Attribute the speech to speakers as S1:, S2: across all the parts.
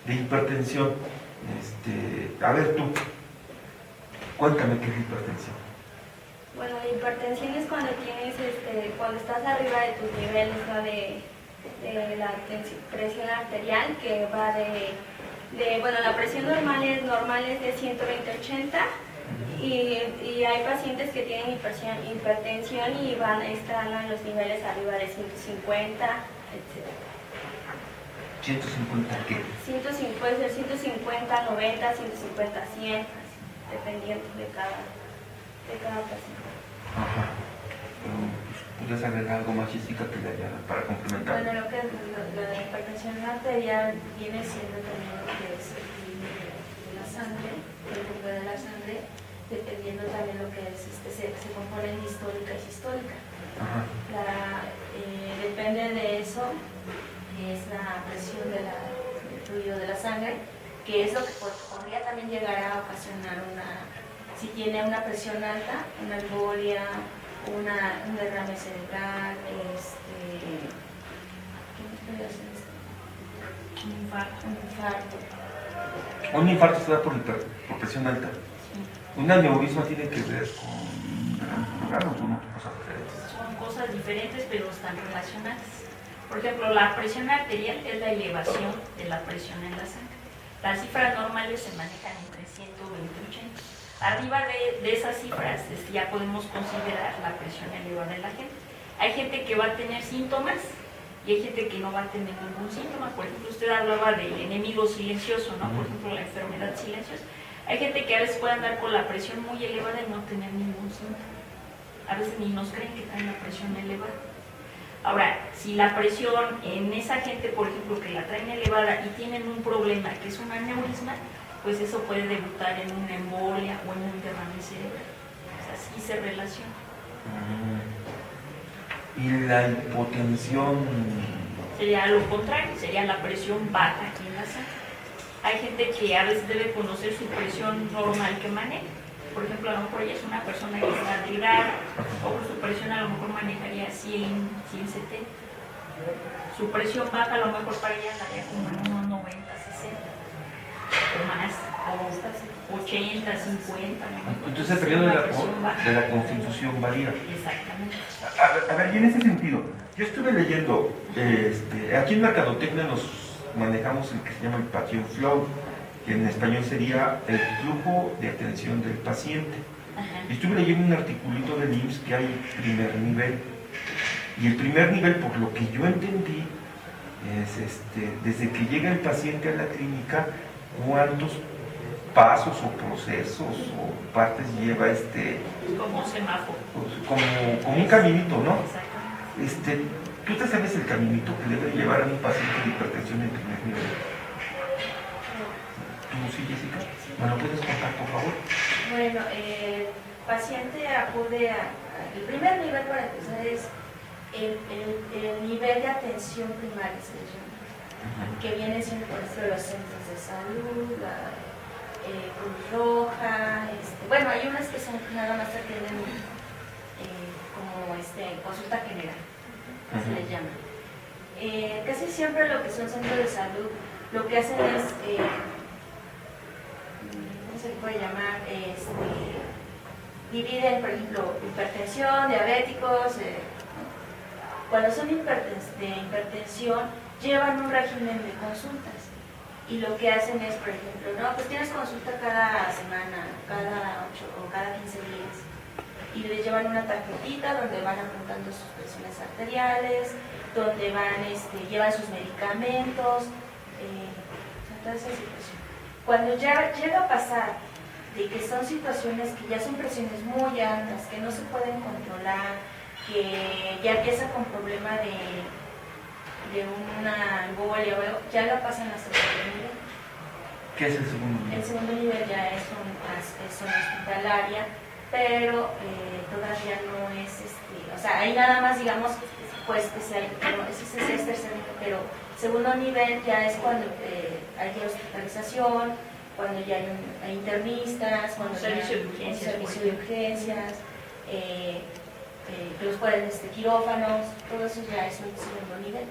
S1: de hipertensión. A ver tú, cuéntame qué es hipertensión.
S2: Bueno, la hipertensión es cuando tienes, cuando estás arriba de tus niveles, ¿no? de la presión arterial, que va bueno, la presión normal es de 120/80 y hay pacientes que tienen hipertensión y están en los niveles arriba de 150, etc.
S1: ¿150 qué?
S2: 150, puede ser 150, 90, 150, 100, dependiendo de cada paciente.
S1: Ajá. ¿Puedes agregar algo más, Jessica, para complementar?
S3: Bueno, lo que es la hipertensión arterial viene siendo también lo que es el equilibrio de la sangre, el ritmo de la sangre, dependiendo también lo que es, se compone en distólica y sistólica.
S1: Ajá.
S3: Depende de eso, que es la presión del fluido de la sangre, que es lo que podría también llegar a ocasionar si tiene una presión alta, una embolia, un derrame cerebral, ¿qué más podría ser esto? Un infarto.
S1: Un infarto se da por presión alta. Sí. ¿Un aneurisma tiene que ver con o son cosas diferentes?
S4: Son cosas diferentes, pero están relacionadas. Por ejemplo, la presión arterial es la elevación de la presión en la sangre. Las cifras normales se manejan entre 120 y 80. Arriba de esas cifras ya podemos considerar la presión elevada de la gente. Hay gente que va a tener síntomas y hay gente que no va a tener ningún síntoma. Por ejemplo, usted hablaba del enemigo silencioso, ¿no? Por ejemplo, la enfermedad silenciosa. Hay gente que a veces puede andar con la presión muy elevada y no tener ningún síntoma. A veces ni nos creen que traen la presión elevada. Ahora, si la presión en esa gente, por ejemplo, que la traen elevada y tienen un problema que es un aneurisma, pues eso puede debutar en una embolia o en un derrame cerebral. O sea, sí se relaciona.
S1: ¿Y la hipotensión?
S4: Sería lo contrario, sería la presión baja aquí en la sangre. Hay gente que a veces debe conocer su presión normal que maneja. Por ejemplo, a lo mejor ella es una persona que está delgada, o su presión a lo mejor manejaría 100, 170. Su presión baja a lo mejor para ella andaría como en unos 90, 60. O más, o 80, 50. ¿no?
S1: Entonces el periodo de la constitución varía.
S4: Exactamente.
S1: A ver, y en ese sentido, yo estuve leyendo, aquí en Mercadotecnia nos manejamos el que se llama el Patient Flow, que en español sería el flujo de atención del paciente.
S4: Ajá.
S1: Y estuve leyendo un articulito del IMSS que hay primer nivel. Y el primer nivel, por lo que yo entendí, es desde que llega el paciente a la clínica, cuántos pasos o procesos o partes lleva
S4: como un semáforo,
S1: como un caminito, ¿no?
S4: Exactamente.
S1: ¿Tú te sabes el caminito que debe llevar a un paciente de hipertensión en primer nivel? ¿Tú sí, Jessica? ¿Me lo puedes contar, por favor?
S3: Bueno, el paciente acude el primer nivel para empezar es el nivel de atención primaria, se le llama, que viene siendo por ejemplo los centros de salud, la Cruz Roja, bueno, hay unas que son nada más atienden como consulta general, se les llama. Casi siempre lo que son centros de salud, lo que hacen es, ¿cómo se le puede llamar? Dividen, por ejemplo, hipertensión, diabéticos. Cuando son de hipertensión, llevan un régimen de consultas. Y lo que hacen es, por ejemplo, no, pues tienes consulta cada semana, cada 8 o cada 15 días. Y les llevan una tarjetita donde van apuntando sus presiones arteriales, donde llevan sus medicamentos, toda esa situación. Cuando ya llega a pasar de que son situaciones que ya son presiones muy altas, que no se pueden controlar, que ya empieza con problema de una embolia o algo, ya lo pasan al segundo nivel.
S1: ¿Qué es el segundo nivel?
S3: El segundo nivel ya es zona hospitalaria, pero todavía no es, o sea, ahí nada más, digamos, pues especial, no, ese es tercer nivel, pero segundo nivel ya es cuando hay hospitalización, cuando ya hay internistas, cuando ya hay un servicio de urgencias, que los pueden, quirófanos, todo eso ya es un segundo nivel.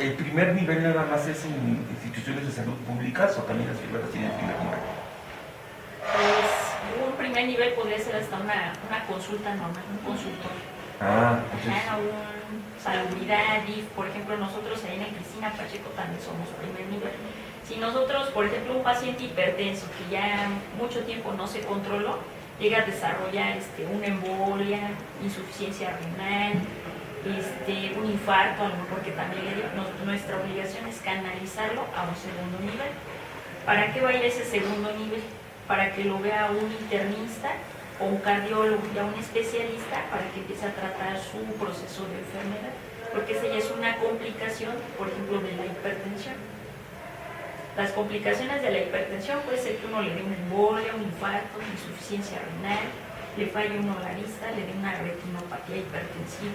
S1: ¿El primer nivel nada más es en instituciones de salud públicas o también las privadas tienen primer nivel?
S4: Pues un primer nivel podría ser hasta una consulta normal, un consultorio.
S1: Entonces...
S4: Un salubridad, DIF, por ejemplo, nosotros ahí en Cristina Pacheco también somos primer nivel. Si nosotros, por ejemplo, un paciente hipertenso que ya mucho tiempo no se controló, llega a desarrollar una embolia, insuficiencia renal, un infarto, a lo mejor que también le dio, nuestra obligación es canalizarlo a un segundo nivel. ¿Para qué va a ir ese segundo nivel? Para que lo vea un internista o un cardiólogo, ya un especialista, para que empiece a tratar su proceso de enfermedad, porque esa ya es una complicación, por ejemplo, de la hipertensión. Las complicaciones de la hipertensión puede ser que uno le dé una embolia, un infarto, insuficiencia renal, le falle uno la vista, le dé una retinopatía hipertensiva.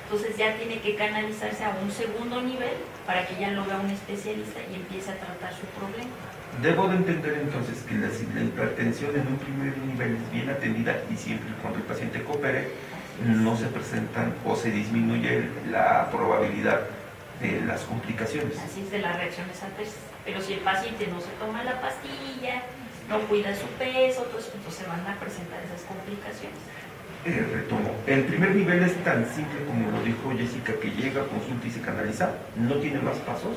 S4: Entonces ya tiene que canalizarse a un segundo nivel para que ya lo vea un especialista y empiece a tratar su problema.
S1: Debo de entender entonces que la hipertensión en un primer nivel es bien atendida y siempre y cuando el paciente coopere no se presentan o se disminuye la probabilidad de las complicaciones.
S4: Así es, de las reacciones adversas. Pero si el paciente no se toma la pastilla, no cuida su peso, pues entonces van a presentar esas complicaciones.
S1: Retomo. El primer nivel es tan simple como lo dijo Jessica, que llega, consulta y se canaliza. ¿No tiene más pasos?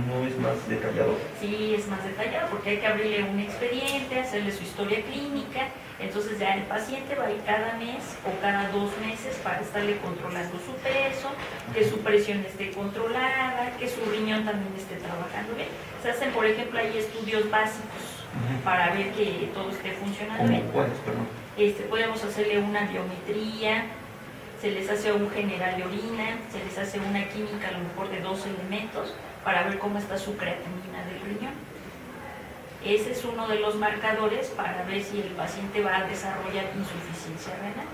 S1: ¿No es más detallado?
S4: Sí, es más detallado porque hay que abrirle un expediente, hacerle su historia clínica. Entonces ya el paciente va a ir cada mes o cada 2 meses para estarle controlando su peso, que su presión esté controlada, que su riñón también esté trabajando bien. Se hacen, por ejemplo, ahí estudios básicos para ver que todo esté funcionando bien.
S1: ¿Cuáles, perdón?
S4: Podemos hacerle una biometría, se les hace un general de orina, se les hace una química a lo mejor de 2 elementos para ver cómo está su creatinina del riñón. Ese es uno de los marcadores para ver si el paciente va a desarrollar insuficiencia renal.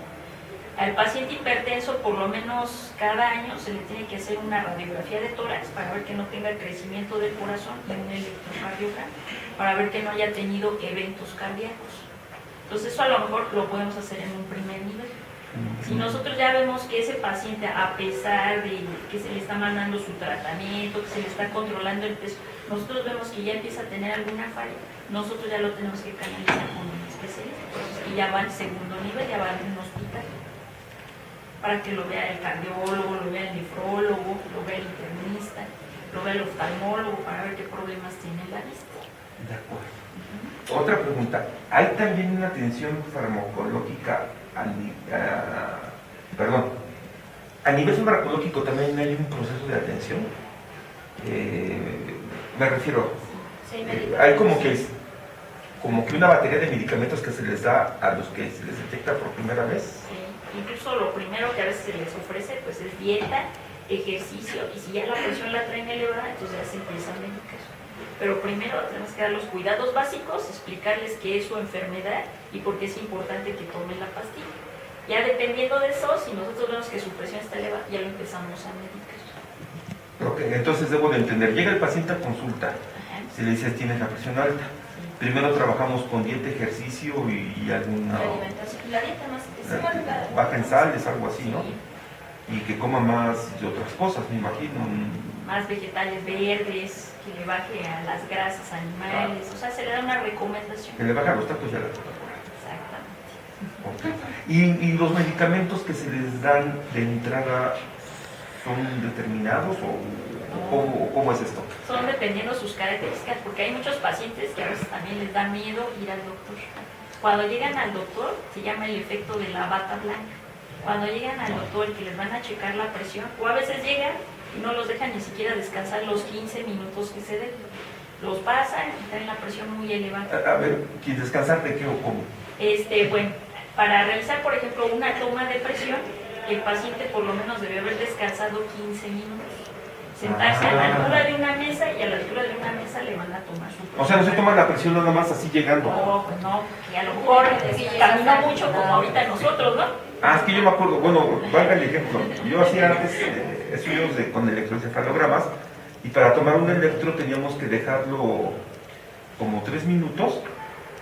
S4: Al paciente hipertenso, por lo menos cada año, se le tiene que hacer una radiografía de tórax para ver que no tenga crecimiento del corazón y un electrocardiograma para ver que no haya tenido eventos cardíacos. Entonces eso a lo mejor lo podemos hacer en un primer nivel. Si nosotros ya vemos que ese paciente, a pesar de que se le está mandando su tratamiento, que se le está controlando el peso, nosotros vemos que ya empieza a tener alguna falla, nosotros ya lo tenemos que canalizar con un especialista, y ya va al segundo nivel, ya va a un hospital, para que lo vea el cardiólogo, lo vea el nefrólogo, lo vea el internista, lo vea el oftalmólogo, para ver qué problemas tiene la vista.
S1: De acuerdo. Otra pregunta, ¿hay también una atención farmacológica a nivel farmacológico también hay un proceso de atención? Me refiero, hay como que una batería de medicamentos que se les da a los que se les detecta por primera vez.
S4: Sí, incluso lo primero que a veces se les ofrece pues es dieta, ejercicio, y si ya la presión la traen elevada, entonces ya se empieza a medicar. Pero primero tenemos que dar los cuidados básicos, explicarles qué es su enfermedad y por qué es importante que tomen la pastilla. Ya dependiendo de eso, si nosotros vemos que su presión está elevada, ya lo empezamos a medicar.
S1: Ok, entonces debo de entender, llega el paciente a consulta, se le dice tienes la presión alta. Primero trabajamos con dieta, ejercicio y alguna...
S3: La dieta más que
S1: baja en sales, algo así, ¿no? Y que coma más de otras cosas, me imagino.
S4: Más vegetales verdes, que le baje a las grasas animales, o sea, se le da una recomendación.
S1: Que le baje a los tacos y a la Coca-Cola.
S4: Exactamente.
S1: Okay. ¿Y los medicamentos que se les dan de entrada son determinados o cómo es esto?
S4: Son dependiendo sus características, porque hay muchos pacientes que a veces también les da miedo ir al doctor. Cuando llegan al doctor, se llama el efecto de la bata blanca. Cuando llegan al doctor y que les van a checar la presión, o a veces llegan y no los dejan ni siquiera descansar los 15 minutos que se den. Los pasan y traen la presión muy elevada.
S1: A ver, ¿descansar de qué o cómo?
S4: Bueno, para realizar, por ejemplo, una toma de presión, el paciente por lo menos debe haber descansado 15 minutos. Sentarse a la altura de una mesa y a la altura de una mesa le van a tomar su presión.
S1: O sea, no se toma la presión nada más así llegando.
S4: No, pues no, que a lo mejor camina mucho como ahorita nosotros, ¿no?
S1: Es que yo me acuerdo, bueno, valga el ejemplo, yo hacía antes estudios con electroencefalogramas y para tomar un electro teníamos que dejarlo como 3 minutos,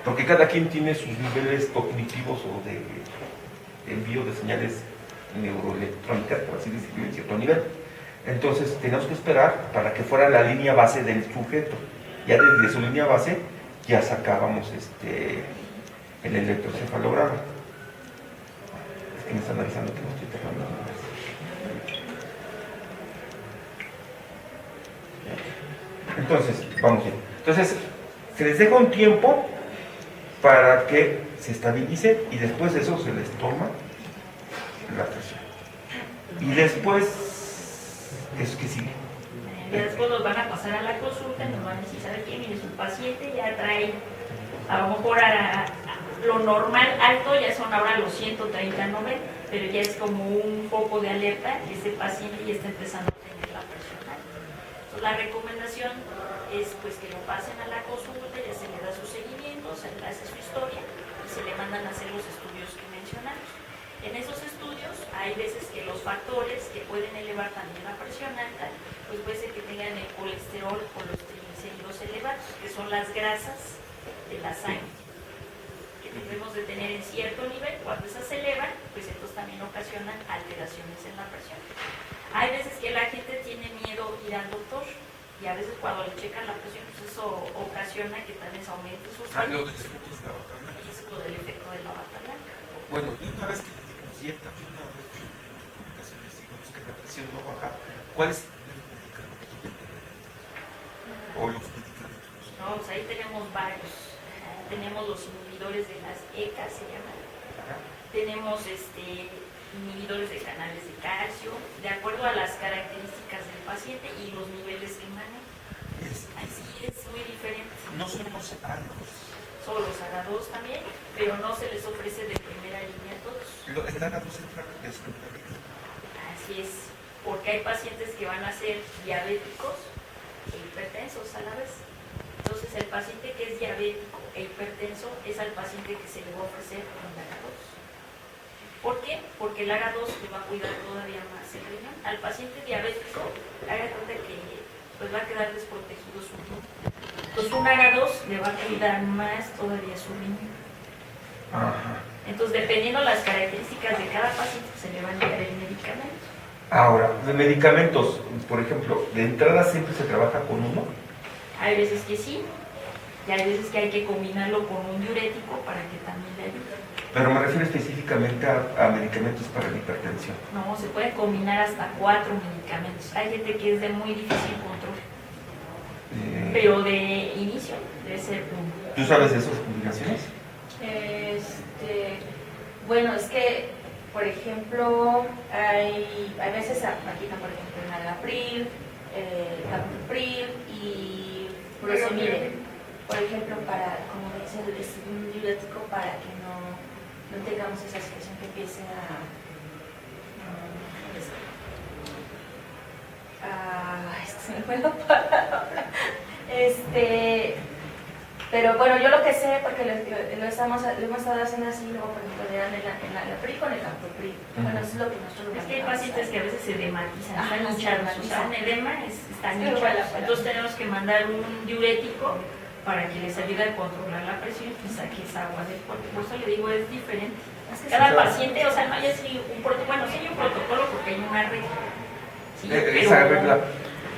S1: porque cada quien tiene sus niveles cognitivos o de envío de señales neuroelectrónicas, por así decirlo, en cierto nivel. Entonces teníamos que esperar para que fuera la línea base del sujeto. Ya desde su línea base ya sacábamos el electroencefalograma. Es que me están avisando que no estoy terminando. Entonces, vamos bien. Entonces, se les deja un tiempo para que se estabilicen y después de eso se les toma la presión. Y después, ¿eso qué sigue?
S4: Ya después nos van a pasar a la consulta y nos van a decir, ¿sabe qué? Mire, su paciente ya trae, a lo mejor lo normal alto ya son ahora los 130/90, pero ya es como un foco de alerta que este paciente ya está empezando a tener la presión alta. Entonces, la recomendación es pues que lo pasen a la consulta, ya se le da su seguimiento, se le hace su historia y se le mandan a hacer los estudios que mencionamos. En esos estudios hay veces que los factores que pueden elevar también la presión alta, pues puede ser que tengan el colesterol o los triglicéridos elevados, que son las grasas de la sangre, que debemos de tener en cierto nivel. Cuando esas se elevan, pues entonces también ocasionan alteraciones en la presión. Hay veces que la gente tiene miedo ir al doctor y a veces cuando le checan la presión, pues eso ocasiona que también se aumente sus
S1: Lo del efecto de la bata blanca.
S4: es lo del efecto de la bata blanca.
S1: Bueno, y una vez que le dimos dieta, una vez que publicaciones digamos que la presión no baja, ¿cuál es el medicamento que tenemos? O los medicamentos.
S4: No, pues ahí tenemos varios. Tenemos los inhibidores de las ECA, se llaman. Tenemos inhibidores de canales de calcio, de acuerdo a las características del paciente y los niveles que maneja. Así es muy diferente.
S1: No son los ARA2.
S4: Son los ARA2 también, pero no se les ofrece de primera línea a todos.
S1: El ARA2 es
S4: Así es, porque hay pacientes que van a ser diabéticos e hipertensos a la vez. Entonces el paciente que es diabético e hipertenso es al paciente que se le va a ofrecer un ARA2. ¿Por qué? Porque el ARA2 le va a cuidar todavía más el riñón. Al paciente diabético, haga cuenta que pues, va a quedar desprotegido su riñón. Entonces un ARA2 le va a cuidar más todavía su riñón.
S1: Ajá.
S4: Entonces, dependiendo las características de cada paciente, se le va a enviar el medicamento.
S1: Ahora, de medicamentos, por ejemplo, de entrada siempre se trabaja con uno.
S4: Hay veces que sí, y hay veces que hay que combinarlo con un diurético para que también le ayude.
S1: Pero me refiero específicamente a medicamentos para la hipertensión.
S4: No, se pueden combinar hasta 4 medicamentos. Hay gente que es de muy difícil control, pero de inicio debe ser uno.
S1: ¿Tú sabes de esas combinaciones?
S3: Bueno, es que, por ejemplo, hay veces aplican, por ejemplo, el Nalapril, Captopril y Furosemide. Por ejemplo, como dice, es un diurético para que no tengamos esa situación que empiece se me fue la palabra. Pero bueno, yo lo que sé, porque lo hemos estado haciendo así, luego por ejemplo le dan el Nalapril con el Captopril. Bueno, eso es lo que nosotros
S4: Es que hay pacientes que a veces se dematizan,
S3: Ajá,
S4: están
S3: se
S4: hinchados, o sea,
S3: dematizan.
S4: un edema están
S3: Sí,
S4: hinchados.
S3: bueno,
S4: Entonces tenemos que mandar un diurético para que les ayude a controlar la presión y saque esa agua del cuerpo. Por eso le digo, es diferente. Cada paciente, o sea, no hay así un protocolo, bueno, sí hay un protocolo porque hay una regla. Sí,
S1: Esa regla,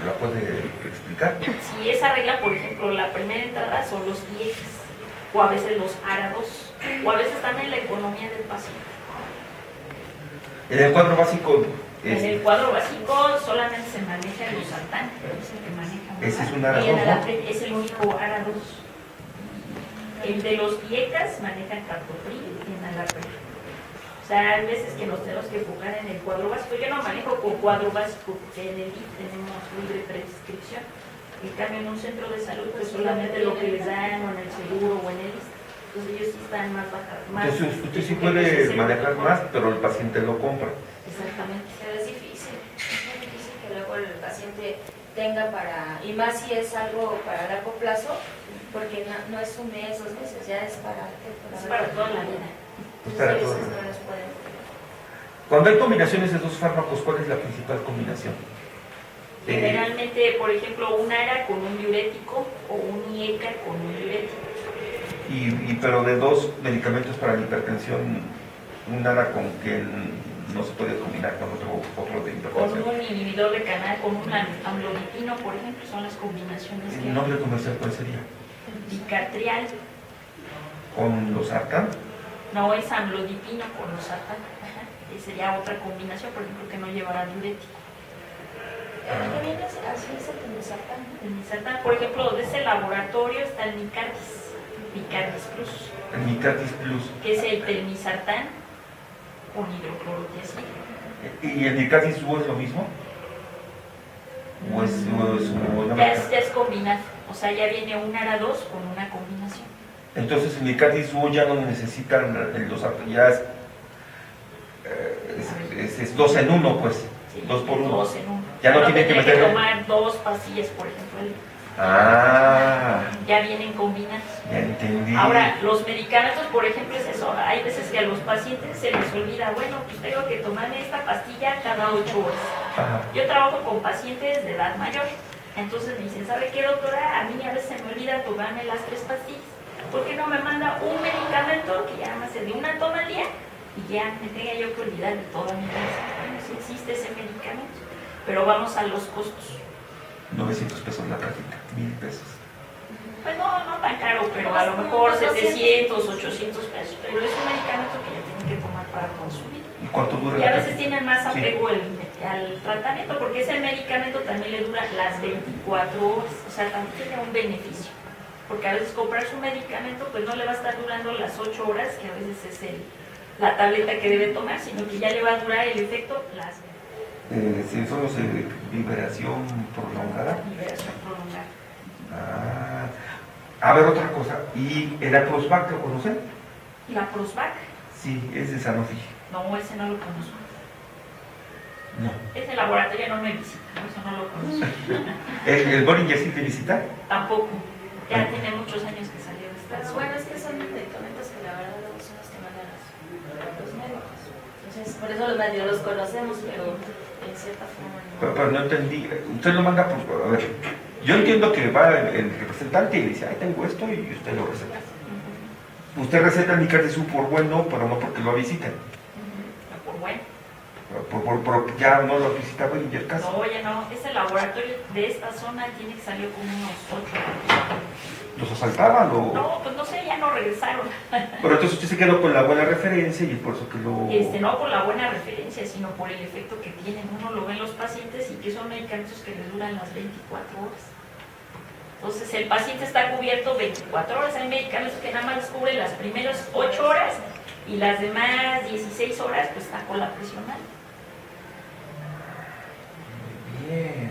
S1: ¿la puede explicar?
S4: Si esa regla, por ejemplo, la primera entrada son los IECs, o a veces los ARA2, o a veces también la economía del paciente.
S1: En el cuadro básico
S4: En el cuadro básico solamente se maneja el losartán, es el que maneja.
S1: ese es un
S4: Y
S1: ARA2,
S4: el
S1: ¿no?
S4: Nalapril es el único ARA2. El de los IECAS manejan Captopril y Nalapril. O sea, hay veces que nos tenemos que enfocar en el cuadro básico. Yo no manejo con cuadro básico porque en el DIF tenemos libre prescripción. En cambio, en un centro de salud, pues solamente lo que les dan, o en el seguro, o en el ISSSTE. Entonces ellos sí están más bajados.
S1: Entonces usted sí puede manejar más, pero el paciente lo compra.
S4: Exactamente.
S3: Pero es difícil que luego el paciente tenga y más si es algo para largo plazo, porque no es un mes, 2 meses, ya es
S4: Es para toda la vida.
S1: Es para
S3: Entonces,
S1: toda
S3: ellos
S1: la vida.
S3: no les pueden.
S1: Cuando hay combinaciones de dos fármacos, ¿cuál es la principal combinación?
S4: Generalmente, por ejemplo, un ARA con un diurético o un IECA con un diurético.
S1: Pero de dos medicamentos para la hipertensión, un ARA con que no se puede combinar con otro de
S4: Con
S1: hipertensión.
S4: un inhibidor de canal, con un amlodipino, por ejemplo, son las combinaciones que
S1: ¿El nombre comercial cuál sería?
S4: Bicartrial,
S1: ¿Con los Arcan?
S4: no es amlodipino con losartán. Sería otra combinación, por ejemplo, que no llevará diurético.
S3: También así es el temozartán, ¿no?
S4: El Misartán, por ejemplo, de ese laboratorio está el Micardis Plus,
S1: El Micatis Plus.
S4: que es el telmisartán con hidroclorotiazida.
S1: ¿Y el Micatis Duo es lo mismo? ¿O es una
S4: Ya
S1: marca?
S4: es combinado, o sea, ya viene un ARA2 con una combinación.
S1: Entonces el Micatis Duo ya no necesita los Arcan, ya es 2 en 1, pues.
S4: Sí,
S1: 2 por 1.
S4: 2 en 1.
S1: Ya no tiene que
S4: tendría
S1: meter.
S4: tomar 2 pastillas, por ejemplo.
S1: Ah,
S4: Ya vienen combinados.
S1: ya entendí.
S4: Ahora, los medicamentos, por ejemplo, es eso. Hay veces que a los pacientes se les olvida, bueno, pues tengo que tomarme esta pastilla cada 8 horas.
S1: Ajá.
S4: Yo trabajo con pacientes de edad mayor. Entonces me dicen, ¿sabe qué, doctora? A mí a veces se me olvida tomarme las 3 pastillas. ¿Por qué no me manda un medicamento que ya más de una toma al día y ya me tenga yo que olvidar de toda mi vida? Bueno, sí existe ese medicamento, pero vamos a los costos.
S1: 900 pesos la práctica, 1000 pesos.
S4: Pues no tan caro, pero a lo mejor 700, 800 pesos. Pero es un medicamento que ya tienen que tomar para consumir.
S1: ¿Y cuánto dura
S4: Y a
S1: la
S4: veces
S1: práctica?
S4: tienen más
S1: Sí.
S4: apego al tratamiento, porque ese medicamento también le dura las 24 horas. O sea, también tiene un beneficio. Porque a veces comprar su medicamento, pues no le va a estar durando las 8 horas, que a veces es la tableta que debe tomar, sino que ya le va a durar el efecto las 24
S1: Si son los de liberación prolongada.
S4: liberación prolongada.
S1: A ver, otra cosa. ¿Y el Aprosvac lo conocen?
S4: La Prosvac,
S1: Sí, es de Sanofi.
S4: no, ese no lo conozco.
S1: No.
S4: Ese laboratorio no me visita, ¿no? Eso no lo conozco.
S1: ¿El Bollinger sí te visita?
S4: Tampoco. Ya tiene muchos años que salió de esta
S3: Pero
S4: zona.
S3: bueno, es que son medicamentos que la verdad luego son los que mandan los médicos. Entonces, por eso los médicos los conocemos, pero en cierta forma no.
S1: Pero no entendí. Usted lo manda por... A ver, yo entiendo que va el representante y le dice, ay, tengo esto, y usted lo receta. Usted receta el Micatis por bueno, pero no porque lo visiten.
S4: Por bueno.
S1: Ya no lo visita Bollinger casi.
S4: No, oye, no. Ese laboratorio de esta zona tiene que salir como unos 8 años.
S1: ¿Los asaltaban o...?
S4: No, pues no sé, ya no regresaron.
S1: Pero entonces usted se quedó con la buena referencia y por eso que lo...
S4: No por la buena referencia, sino por el efecto que tienen. Uno lo ve en los pacientes y que son medicamentos que les duran las 24 horas. Entonces el paciente está cubierto 24 horas. Hay medicamentos que nada más les cubren las primeras 8 horas y las demás 16 horas pues está con la presión alta.
S1: Bien.